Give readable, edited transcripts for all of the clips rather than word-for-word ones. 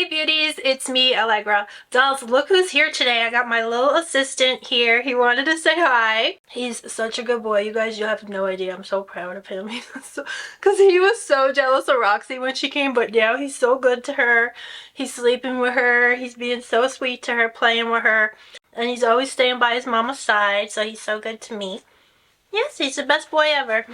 Hey beauties, it's me, Allegra. Dolls, look who's here today. I got my little assistant here. He wanted to say hi. He's such a good boy. You guys, you have no idea. I'm so proud of him. Because he was so jealous of Roxy when she came, but now he's so good to her. He's sleeping with her. He's being so sweet to her, playing with her. And he's always staying by his mama's side, so he's so good to me. Yes, he's the best boy ever.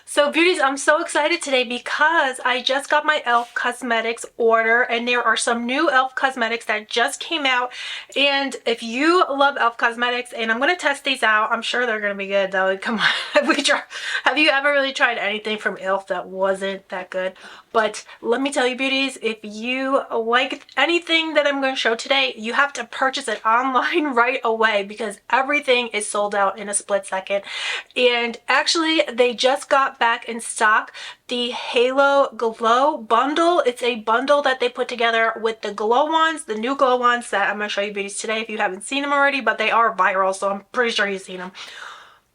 So beauties, I'm so excited today because I just got my e.l.f. Cosmetics order, and there are some new e.l.f. Cosmetics that just came out. And if you love e.l.f. Cosmetics, and I'm going to test these out, I'm sure they're going to be good though. Come on, have you ever really tried anything from e.l.f. that wasn't that good? But let me tell you beauties, if you like anything that I'm going to show today, you have to purchase it online right away because everything is sold out in a split second. And actually, they just got back in stock the Halo Glow bundle. It's a bundle that they put together with the glow wands, the new glow wands that I'm going to show you beauties today if you haven't seen them already, but they are viral, so I'm pretty sure you've seen them.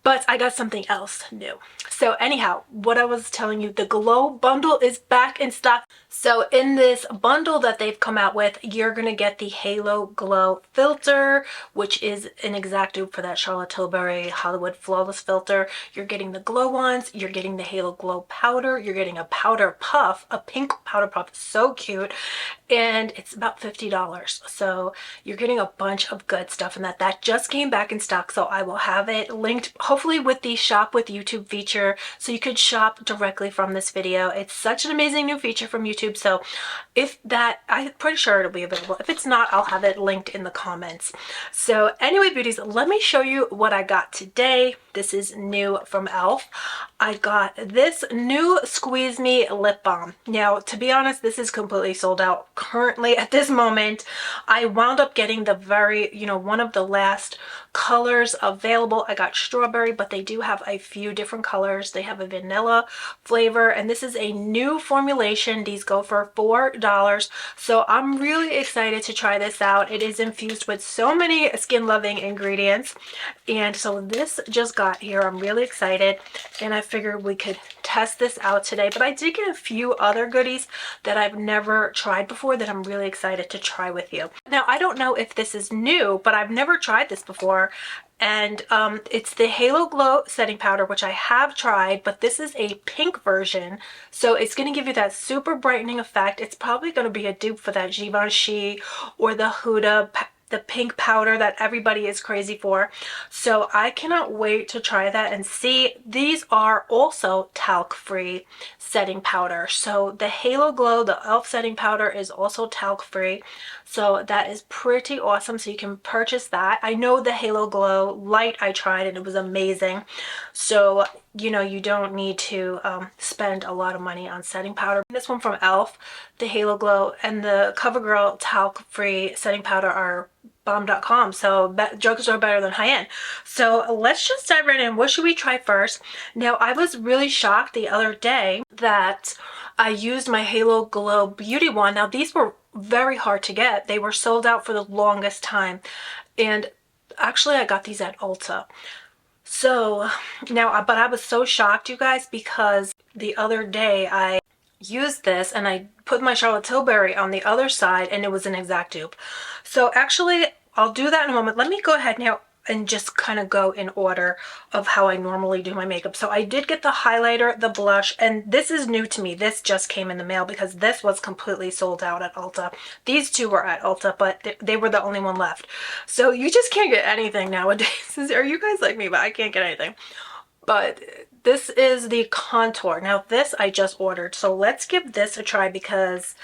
But I got something else new. So anyhow, what I was telling you, the Glow bundle is back in stock. So in this bundle that they've come out with, you're going to get the Halo Glow filter, which is an exact dupe for that Charlotte Tilbury Hollywood Flawless filter. You're getting the glow wands, you're getting the Halo Glow powder, you're getting a powder puff, a pink powder puff, so cute. And it's about $50. So you're getting a bunch of good stuff in that. That just came back in stock, so I will have it linked hopefully with the shop with YouTube feature, so you could shop directly from this video. It's such an amazing new feature from YouTube, so if that, I'm pretty sure it'll be available. If it's not, I'll have it linked in the comments. So anyway beauties, let me show you what I got today. This is new from e.l.f. I got this new Squeeze Me lip balm. Now, to be honest, this is completely sold out currently at this moment. I wound up getting the very, one of the last colors available. I got strawberry, but they do have a few different colors. They have a vanilla flavor, and this is a new formulation. These go for $4. So I'm really excited to try this out. It is infused with so many skin loving ingredients. And so this just got here. I'm really excited, and I figured we could test this out today. But I did get a few other goodies that I've never tried before that I'm really excited to try with you. Now, I don't know if this is new, but I've never tried this before. And it's the Halo Glow setting powder, which I have tried, but this is a pink version. So it's going to give you that super brightening effect. It's probably going to be a dupe for that Givenchy or the Huda, the pink powder that everybody is crazy for. So I cannot wait to try that and see. These are also talc free setting powder. So the Halo Glow, the e.l.f. setting powder, is also talc free. So that is pretty awesome. So you can purchase that. I know the Halo Glow Light I tried and it was amazing. So you don't need to spend a lot of money on setting powder. This one from e.l.f., the Halo Glow, and the CoverGirl talc free setting powder are bomb.com. So drugstore better than high-end. So let's just dive right in. What should we try first? Now, I was really shocked the other day that I used my Halo Glow Beauty Wand. Now, these were very hard to get. They were sold out for the longest time. And actually, I got these at Ulta. So now, but I was so shocked, you guys, because the other day I used this and I put my Charlotte Tilbury on the other side and it was an exact dupe. So actually, I'll do that in a moment. Let me go ahead now and just kind of go in order of how I normally do my makeup. So I did get the highlighter, the blush, and this is new to me. This just came in the mail because this was completely sold out at Ulta. These two were at Ulta, but they were the only one left. So you just can't get anything nowadays. Are you guys like me? But I can't get anything. But this is the contour. Now this I just ordered. So let's give this a try because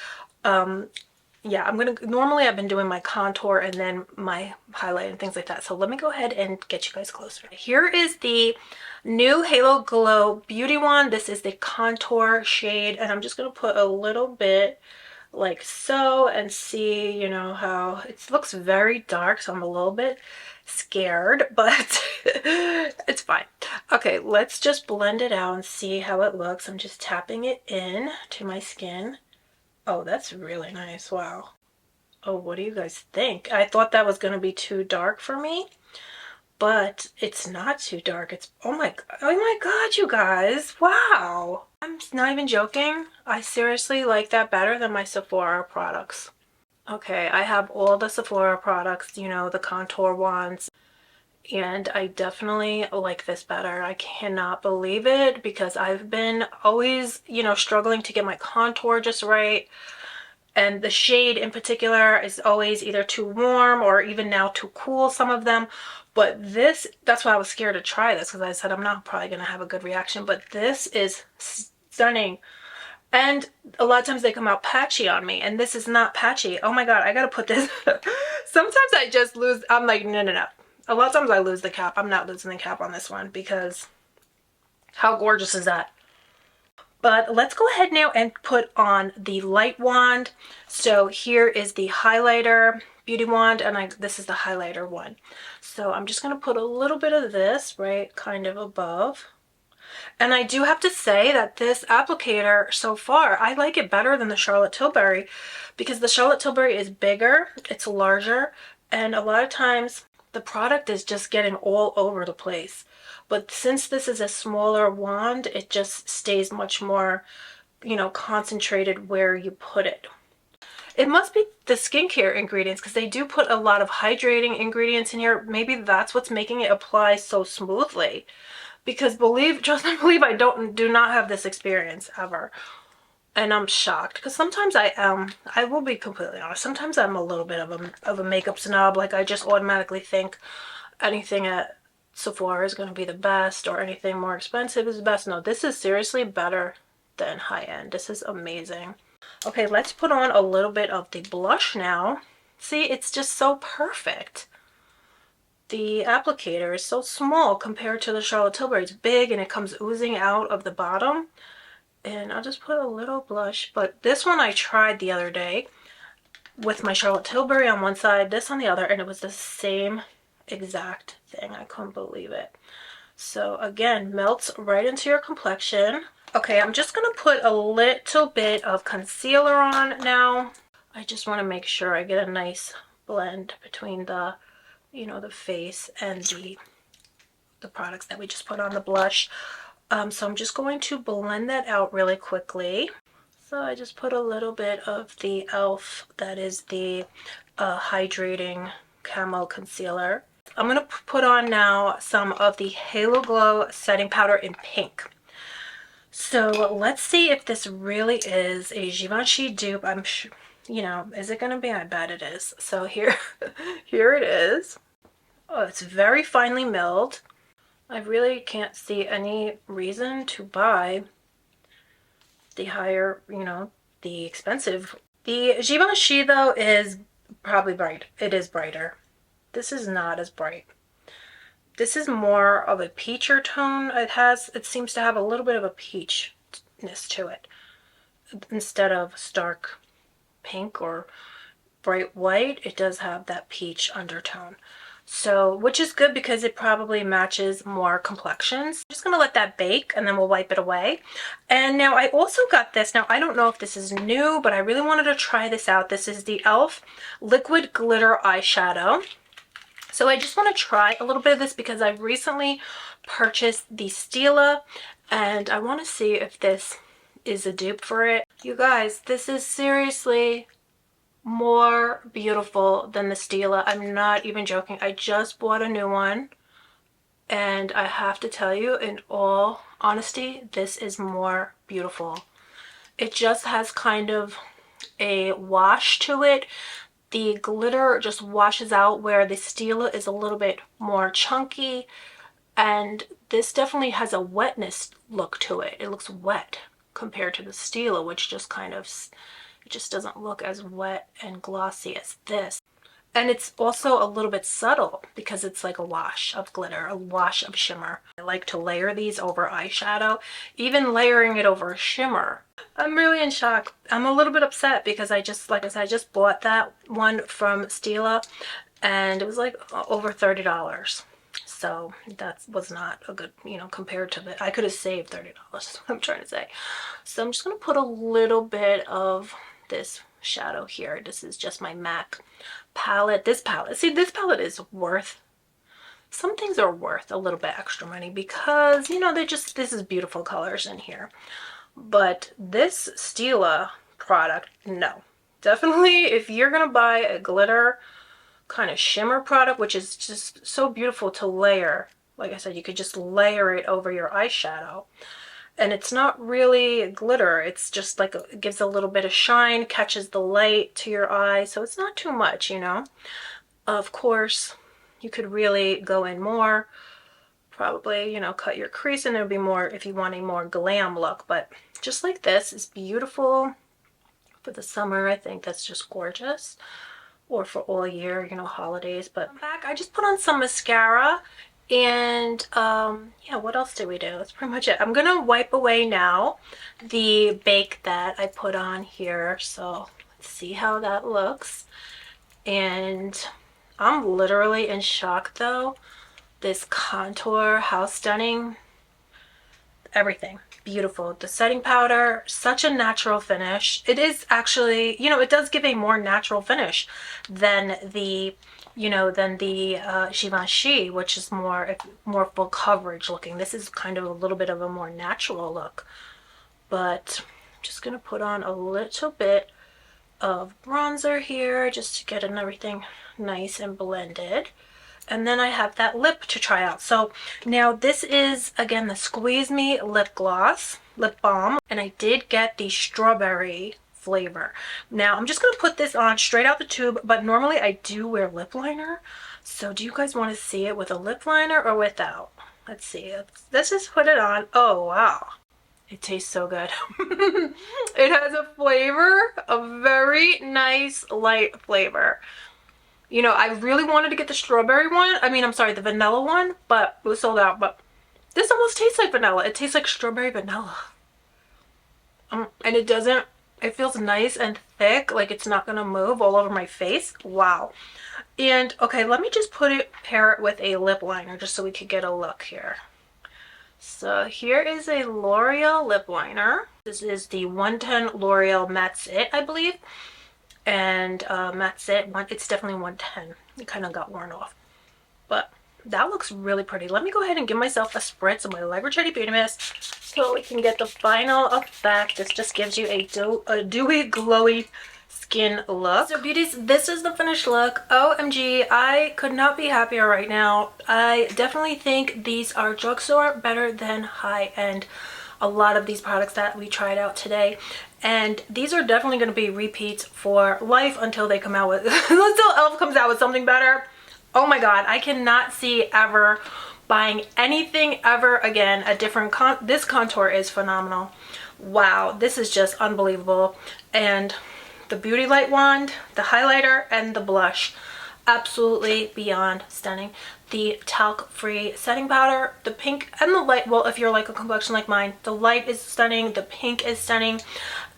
yeah, normally I've been doing my contour and then my highlight and things like that. So let me go ahead and get you guys closer. Here is the new Halo Glow Beauty Wand. This is the contour shade, and I'm just going to put a little bit like so and see, how it looks very dark. So I'm a little bit scared, but it's fine. Okay, let's just blend it out and see how it looks. I'm just tapping it in to my skin. Oh, that's really nice. Wow. Oh, what do you guys think? I thought that was going to be too dark for me, but it's not too dark. It's, oh my God, you guys. Wow. I'm not even joking. I seriously like that better than my Sephora products. Okay, I have all the Sephora products, you know, the contour ones, and I definitely like this better. I cannot believe it because I've been always, you know, struggling to get my contour just right. And the shade in particular is always either too warm or even now too cool, some of them. But this, that's why I was scared to try this, because I said I'm not probably going to have a good reaction. But this is stunning. And a lot of times they come out patchy on me, and this is not patchy. Oh my god, I gotta put this. Sometimes I just lose. I'm like, no, no, no. A lot of times I lose the cap. I'm not losing the cap on this one because how gorgeous is that? But let's go ahead now and put on the light wand. So here is the highlighter beauty wand, and this is the highlighter one. So I'm just going to put a little bit of this right kind of above. And I do have to say that this applicator so far, I like it better than the Charlotte Tilbury, because the Charlotte Tilbury is bigger, it's larger, and a lot of times the product is just getting all over the place. But since this is a smaller wand, it just stays much more, you know, concentrated where you put it. It must be the skincare ingredients, because they do put a lot of hydrating ingredients in here. Maybe that's what's making it apply so smoothly. Because trust and believe, I do not have this experience ever. And I'm shocked, because sometimes I will be completely honest, sometimes I'm a little bit of a makeup snob. Like, I just automatically think anything at Sephora is going to be the best, or anything more expensive is the best. No, this is seriously better than high-end. This is amazing. Okay, let's put on a little bit of the blush now. See, it's just so perfect. The applicator is so small compared to the Charlotte Tilbury. It's big and it comes oozing out of the bottom. And I'll just put a little blush. But this one I tried the other day with my Charlotte Tilbury on one side, this on the other, and it was the same exact thing. I couldn't believe it. So again, melts right into your complexion. Okay, I'm just going to put a little bit of concealer on now. I just want to make sure I get a nice blend between the, you know, the face and the products that we just put on the blush. So I'm just going to blend that out really quickly. So I just put a little bit of the e.l.f. that is the hydrating camo concealer. I'm going to put on now some of the Halo Glow setting powder in pink. So let's see if this really is a Givenchy dupe. I'm sure, you know, is it going to be? I bet it is. So here it is. Oh, it's very finely milled. I really can't see any reason to buy the higher, you know, the expensive. The Givenchy though is probably bright. It is brighter. This is not as bright. This is more of a peacher tone. It seems to have a little bit of a peachness to it instead of stark pink or bright white. It does have that peach undertone. So, which is good because it probably matches more complexions. I'm just going to let that bake and then we'll wipe it away. And now I also got this. Now, I don't know if this is new, but I really wanted to try this out. This is the e.l.f. Liquid Glitter Eyeshadow. So I just want to try a little bit of this because I recently purchased the Stila and I want to see if this is a dupe for it. You guys, this is seriously more beautiful than the Stila. I'm not even joking. I just bought a new one and I have to tell you, in all honesty, this is more beautiful. It just has kind of a wash to it. The glitter just washes out where the Stila is a little bit more chunky, and this definitely has a wetness look to it. It looks wet compared to the Stila, which just kind of, it just doesn't look as wet and glossy as this. And it's also a little bit subtle because it's like a wash of glitter, a wash of shimmer. I like to layer these over eyeshadow, even layering it over a shimmer. I'm really in shock. I'm a little bit upset because I just, like I said, I just bought that one from Stila and it was like over $30. So that was not a good, you know, compared to the, I could have saved $30, is what I'm trying to say. So I'm just going to put a little bit of this shadow here. This is just my MAC palette. This palette, see, this palette is worth, some things are worth a little bit extra money because, you know, they're just, this is beautiful colors in here. But this Stila product, no. Definitely, if you're gonna buy a glitter kind of shimmer product, which is just so beautiful to layer, like I said, you could just layer it over your eyeshadow. And it's not really glitter, it's just like it gives a little bit of shine, catches the light to your eye, so it's not too much, you know. Of course, you could really go in more, probably, you know, cut your crease, and there'll be more if you want a more glam look. But just like this is beautiful for the summer. I think that's just gorgeous, or for all year, you know, holidays. But I'm back. I just put on some mascara, and yeah, what else did we do? That's pretty much it. I'm gonna wipe away now the bake that I put on here, so let's see how that looks. And I'm literally in shock though. This contour, how stunning. Everything beautiful. The setting powder, such a natural finish. It is actually, you know, it does give a more natural finish than the, you know, than the Givenchy, which is more full coverage looking. This is kind of a little bit of a more natural look. But I'm just gonna put on a little bit of bronzer here just to get everything nice and blended. And then I have that lip to try out. So now this is, again, the Squeeze Me lip gloss, lip balm, and I did get the strawberry flavor. Now I'm just gonna put this on straight out the tube, but normally I do wear lip liner. So do you guys want to see it with a lip liner or without? Let's see. Let's just put it on. Oh wow, it tastes so good. It has a flavor, a very nice light flavor. You know, I really wanted to get the strawberry one. I mean, I'm sorry, the vanilla one, but it was sold out. But this almost tastes like vanilla. It tastes like strawberry vanilla. And it doesn't, it feels nice and thick, like it's not gonna move all over my face. Wow. And okay, let me just pair it with a lip liner just so we could get a look here. So here is a L'Oreal lip liner. This is the 110 L'Oreal Matte It, I believe. And that's it. It's definitely 110. It kind of got worn off, but that looks really pretty. Let me go ahead and give myself a spritz of my Alegra Chetti Beauty Mist so we can get the final effect. This just gives you a dewy, glowy skin look. So beauties, this is the finished look. OMG, I could not be happier right now. I definitely think these are drugstore better than high-end. A lot of these products that we tried out today, and these are definitely going to be repeats for life until they come out with until e.l.f. comes out with something better. Oh my god, I cannot see ever buying anything ever again a different this contour is phenomenal. Wow, this is just unbelievable. And the Beauty Light wand, the highlighter, and the blush, absolutely beyond stunning. The talc free setting powder, the pink and the light, well, if you're like a complexion like mine, the light is stunning, the pink is stunning.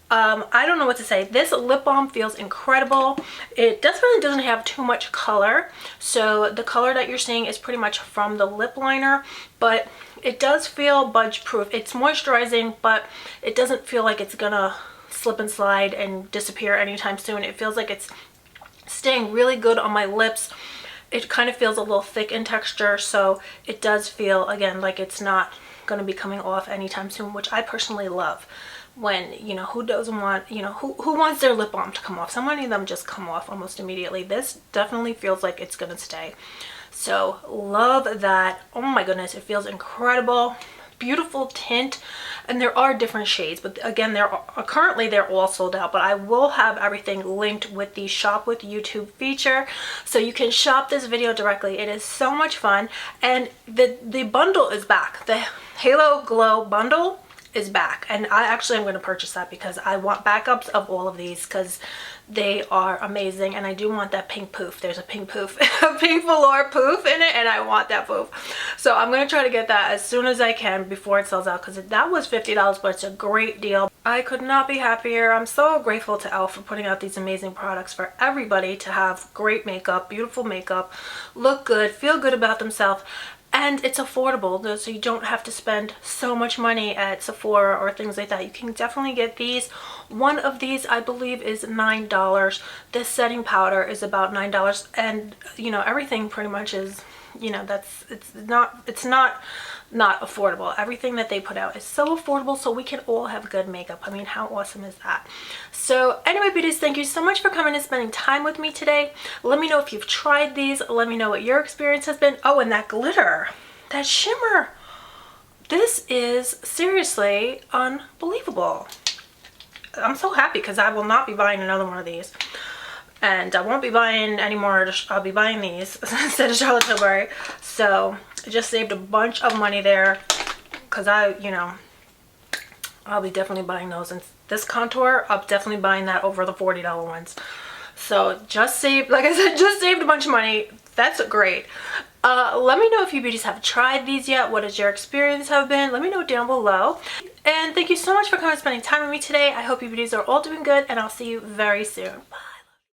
I don't know what to say. This lip balm feels incredible. It definitely doesn't have too much color, so the color that you're seeing is pretty much from the lip liner, but it does feel budge proof. It's moisturizing, but it doesn't feel like it's gonna slip and slide and disappear anytime soon. It feels like it's staying really good on my lips. It kind of feels a little thick in texture, so it does feel, again, like it's not going to be coming off anytime soon, which I personally love. When, you know, who doesn't want, you know, who wants their lip balm to come off? So many of them just come off almost immediately. This definitely feels like it's going to stay. So love that. Oh my goodness, it feels incredible. Beautiful tint, and there are different shades, but again, currently they're all sold out, but I will have everything linked with the shop with YouTube feature, so you can shop this video directly. It is so much fun, and the bundle is back. The Halo Glow bundle is back, and I actually am going to purchase that because I want backups of all of these because they are amazing, and I do want that pink poof. There's a pink poof, a pink velour poof in it, and I want that poof. So I'm going to try to get that as soon as I can before it sells out, because that was $50, but it's a great deal. I could not be happier. I'm so grateful to e.l.f. for putting out these amazing products for everybody to have great makeup, beautiful makeup, look good, feel good about themselves. And it's affordable, so you don't have to spend so much money at Sephora or things like that. You can definitely get these. One of these, I believe, is $9. This setting powder is about $9, and you know, everything pretty much is you know, it's not affordable. Everything that they put out is so affordable, so we can all have good makeup. I mean, how awesome is that? So anyway, beauties, thank you so much for coming and spending time with me today. Let me know if you've tried these. Let me know what your experience has been. Oh, and that glitter, that shimmer, this is seriously unbelievable. I'm so happy because I will not be buying another one of these. And I won't be buying any more. I'll be buying these instead of Charlotte Tilbury. So I just saved a bunch of money there because you know, I'll be definitely buying those. And this contour, I'm definitely buying that over the $40 ones. So just saved, like I said, just saved a bunch of money. That's great. Let me know if you beauties have tried these yet. What has your experience have been? Let me know down below. And thank you so much for coming and spending time with me today. I hope you beauties are all doing good, and I'll see you very soon. Bye.